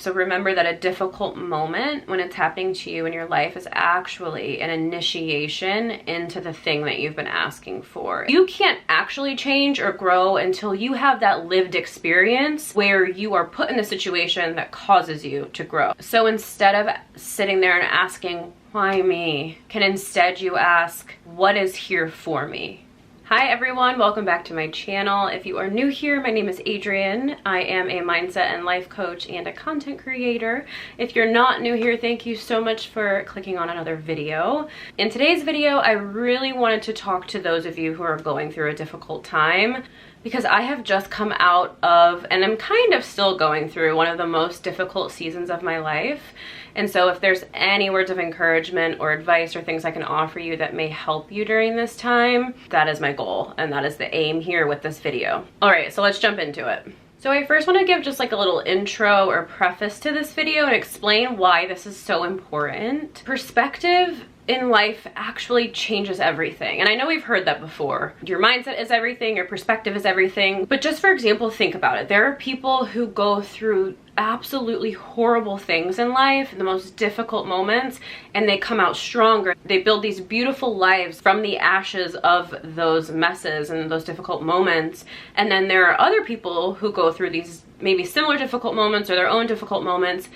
So remember that a difficult moment when it's happening to you in your life is actually an initiation into the thing that you've been asking for. You can't actually change or grow until you have that lived experience where you are put in a situation that causes you to grow. So instead of sitting there and asking, why me? Can instead you ask, what is here for me? Hi everyone, welcome back to my channel. If you are new here, my name is Adrienne. I am a mindset and life coach and a content creator. If you're not new here, thank you so much for clicking on another video. In today's video, I really wanted to talk to those of you who are going through a difficult time, because I have just come out of, and I'm kind of still going through, one of the most difficult seasons of my life. And so if there's any words of encouragement or advice or things I can offer you that may help you during this time, that is my goal, and that is the aim here with this video. All right, so let's jump into it. So I first want to give just like a little intro or preface to this video and explain why this is so important. Perspective in life actually changes everything. And I know we've heard that before. Your mindset is everything, your perspective is everything. But just for example, think about it. There are people who go through absolutely horrible things in life, the most difficult moments, and they come out stronger. They build these beautiful lives from the ashes of those messes and those difficult moments. And then there are other people who go through these maybe similar difficult moments or their own difficult moments,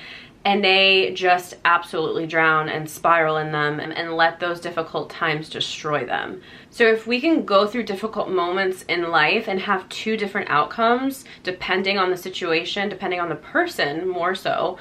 and they just absolutely drown and spiral in them and let those difficult times destroy them. So if we can go through difficult moments in life and have two different outcomes, depending on the situation, depending on the person more so,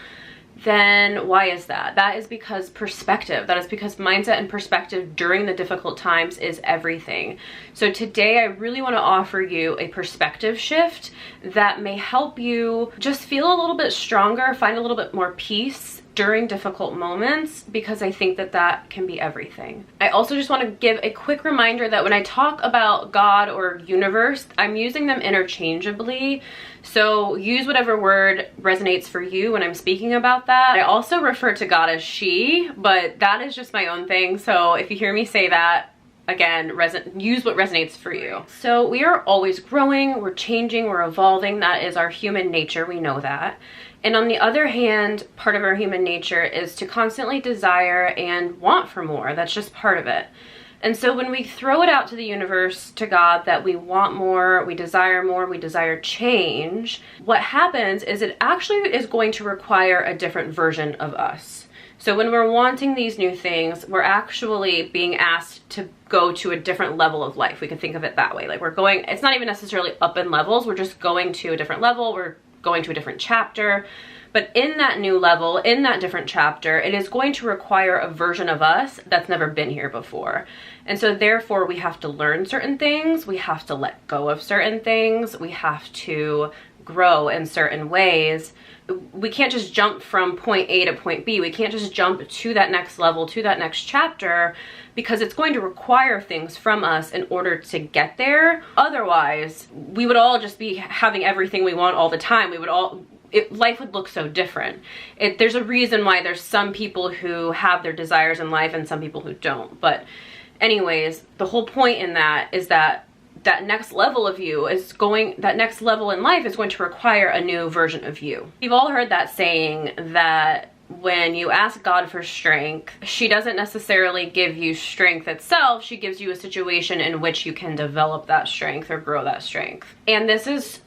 then why is that? That is because perspective. That is because mindset and perspective during the difficult times is everything. So today I really want to offer you a perspective shift that may help you just feel a little bit stronger, find a little bit more peace during difficult moments, because I think that that can be everything. I also just want to give a quick reminder that when I talk about God or universe, I'm using them interchangeably. So use whatever word resonates for you when I'm speaking about that. I also refer to God as she, but that is just my own thing. So if you hear me say that, again, use what resonates for you. So we are always growing, we're changing, we're evolving. That is our human nature, we know that. And on the other hand, part of our human nature is to constantly desire and want for more. That's just part of it. And so when we throw it out to the universe, to God, that we want more, we desire change, what happens is it actually is going to require a different version of us. So when we're wanting these new things, we're actually being asked to go to a different level of life. We can think of it that way. Like we're going, it's not even necessarily up in levels, we're just going to a different level, we're going to a different chapter. But in that new level, in that different chapter, it is going to require a version of us that's never been here before. And so therefore we have to learn certain things, we have to let go of certain things, we have to grow in certain ways. We can't just jump from point A to point B. We can't just jump to that next level, to that next chapter, because it's going to require things from us in order to get there. Otherwise, we would all just be having everything we want all the time. We would all, life would look so different. There's a reason why there's some people who have their desires in life and some people who don't. But anyways, the whole point in that is that that next level of you is going, that next level in life is going to require a new version of you. You've all heard that saying that when you ask God for strength, she doesn't necessarily give you strength itself, she gives you a situation in which you can develop that strength or grow that strength. And this is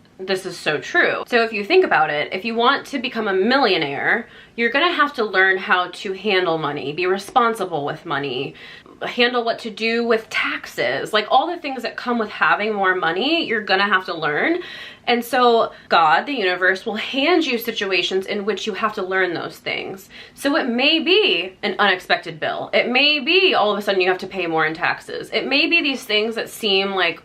so true. So if you think about it, if you want to become a millionaire, you're gonna have to learn how to handle money, be responsible with money, handle what to do with taxes, like all the things that come with having more money, you're gonna have to learn. And so God, the universe, will hand you situations in which you have to learn those things. So it may be an unexpected bill. It may be all of a sudden you have to pay more in taxes. It may be these things that seem like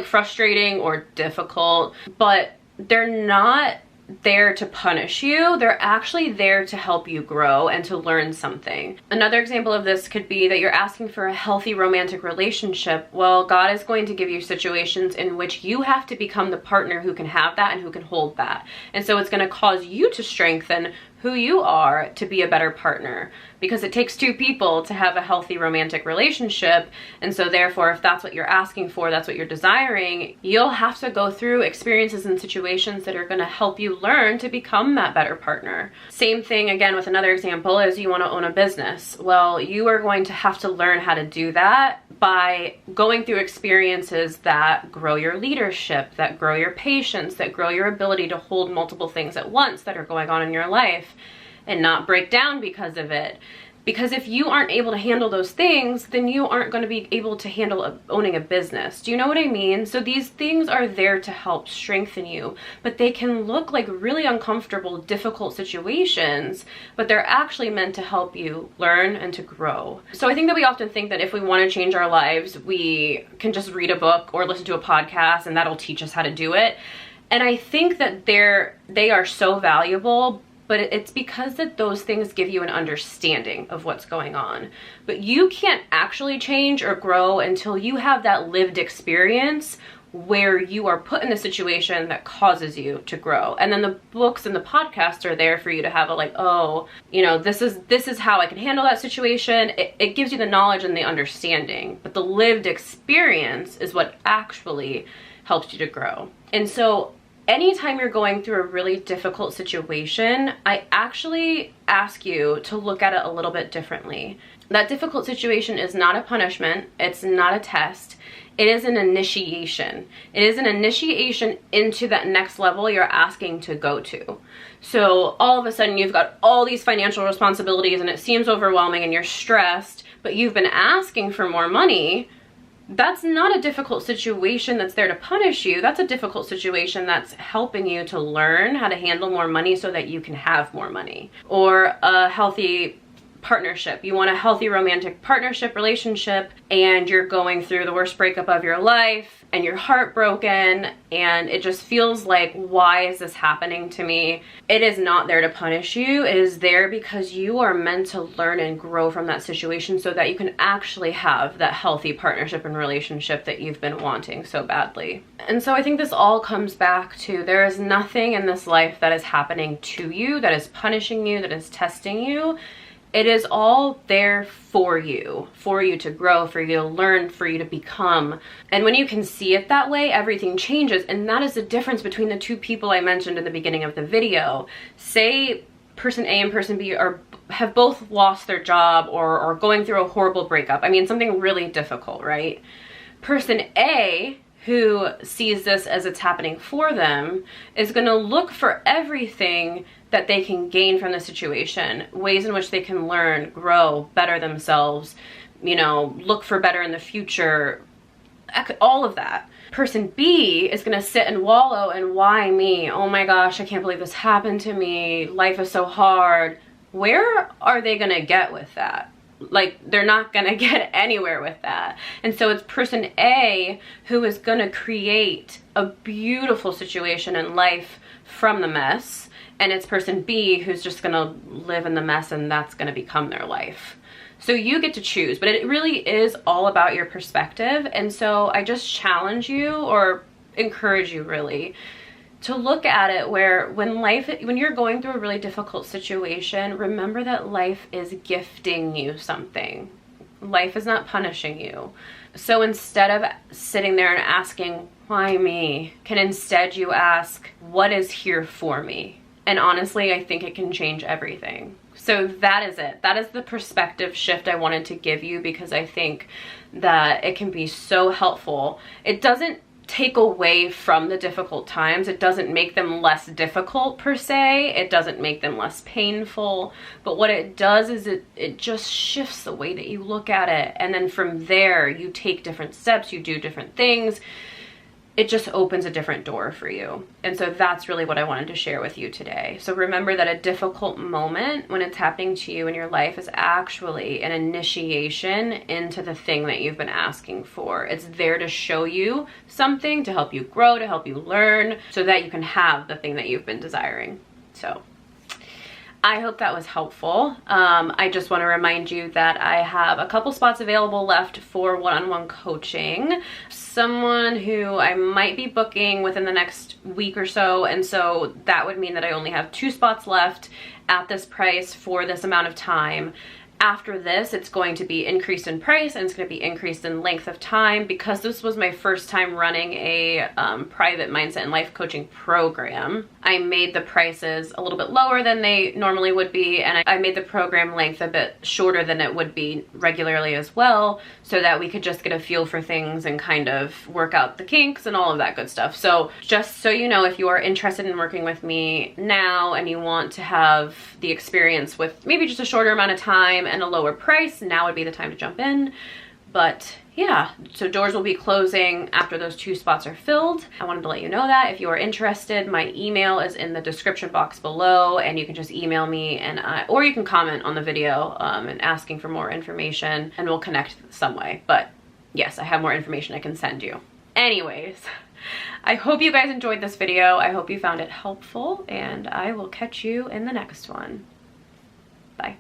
frustrating or difficult, but they're not there to punish you. They're actually there to help you grow and to learn something. Another example of this could be that you're asking for a healthy romantic relationship. Well, God is going to give you situations in which you have to become the partner who can have that and who can hold that. And so it's going to cause you to strengthen who you are to be a better partner, because it takes two people to have a healthy romantic relationship. And so therefore, if that's what you're asking for, that's what you're desiring, you'll have to go through experiences and situations that are going to help you learn to become that better partner. Same thing again with another example is you want to own a business. Well, you are going to have to learn how to do that by going through experiences that grow your leadership, that grow your patience, that grow your ability to hold multiple things at once that are going on in your life and not break down because of it. Because if you aren't able to handle those things, then you aren't going to be able to handle owning a business. Do you know what I mean? So these things are there to help strengthen you, but they can look like really uncomfortable, difficult situations, but they're actually meant to help you learn and to grow. So I think that we often think that if we want to change our lives, we can just read a book or listen to a podcast and that'll teach us how to do it. And I think that they are so valuable, but it's because that those things give you an understanding of what's going on. But you can't actually change or grow until you have that lived experience where you are put in a situation that causes you to grow. And then the books and the podcasts are there for you to have a like, oh, you know, this is how I can handle that situation. It gives you the knowledge and the understanding, but the lived experience is what actually helps you to grow. And so anytime you're going through a really difficult situation, I actually ask you to look at it a little bit differently. That difficult situation is not a punishment. It's not a test. It is an initiation. It is an initiation into that next level you're asking to go to. So all of a sudden you've got all these financial responsibilities and it seems overwhelming and you're stressed, but you've been asking for more money. That's not a difficult situation that's there to punish you. That's a difficult situation that's helping you to learn how to handle more money so that you can have more money. Or a healthy partnership. You want a healthy romantic partnership relationship and you're going through the worst breakup of your life and you're heartbroken and it just feels like, why is this happening to me? It is not there to punish you. It is there because you are meant to learn and grow from that situation so that you can actually have that healthy partnership and relationship that you've been wanting so badly. And so I think this all comes back to, there is nothing in this life that is happening to you, that is punishing you, that is testing you. It is all there for you to grow, for you to learn, for you to become. And when you can see it that way, everything changes. And that is the difference between the two people I mentioned in the beginning of the video. Say person A and person B have both lost their job or are going through a horrible breakup. I mean, something really difficult, right? Person A, who sees this as it's happening for them, is going to look for everything that they can gain from the situation, ways in which they can learn, grow, better themselves, you know, look for better in the future, all of that. Person B is going to sit and wallow and why me? Oh my gosh, I can't believe this happened to me. Life is so hard. Where are they going to get with that? Like, they're not gonna get anywhere with that. And so it's person A who is gonna create a beautiful situation in life from the mess, and it's person B who's just gonna live in the mess and that's gonna become their life. So you get to choose, but it really is all about your perspective. And so I just challenge you, or encourage you really, to look at it where when you're going through a really difficult situation, remember that life is gifting you something. Life is not punishing you. So instead of sitting there and asking, why me? Can instead you ask, what is here for me? And honestly, I think it can change everything. So that is it. That is the perspective shift I wanted to give you, because I think that it can be so helpful. It doesn't take away from the difficult times. It doesn't make them less difficult per se. It doesn't make them less painful. But what it does is it just shifts the way that you look at it. And then from there, you take different steps, you do different things. It just opens a different door for you. And so that's really what I wanted to share with you today. So remember that a difficult moment when it's happening to you in your life is actually an initiation into the thing that you've been asking for. It's there to show you something, to help you grow, to help you learn, so that you can have the thing that you've been desiring. So I hope that was helpful. I just want to remind you that I have a couple spots available left for one-on-one coaching. Someone who I might be booking within the next week or so, and so that would mean that I only have 2 spots left at this price for this amount of time. After this, it's going to be increased in price and it's going to be increased in length of time because this was my first time running a private mindset and life coaching program. I made the prices a little bit lower than they normally would be, and I made the program length a bit shorter than it would be regularly as well, so that we could just get a feel for things and kind of work out the kinks and all of that good stuff. So just so you know, if you are interested in working with me now and you want to have the experience with maybe just a shorter amount of time and a lower price, now would be the time to jump in. But yeah, so doors will be closing after those 2 spots are filled. I wanted to let you know that. If you are interested, my email is in the description box below, and you can just email me, and or you can comment on the video and asking for more information, and we'll connect some way. But yes, I have more information I can send you. Anyways, I hope you guys enjoyed this video. I hope you found it helpful, and I will catch you in the next one. Bye.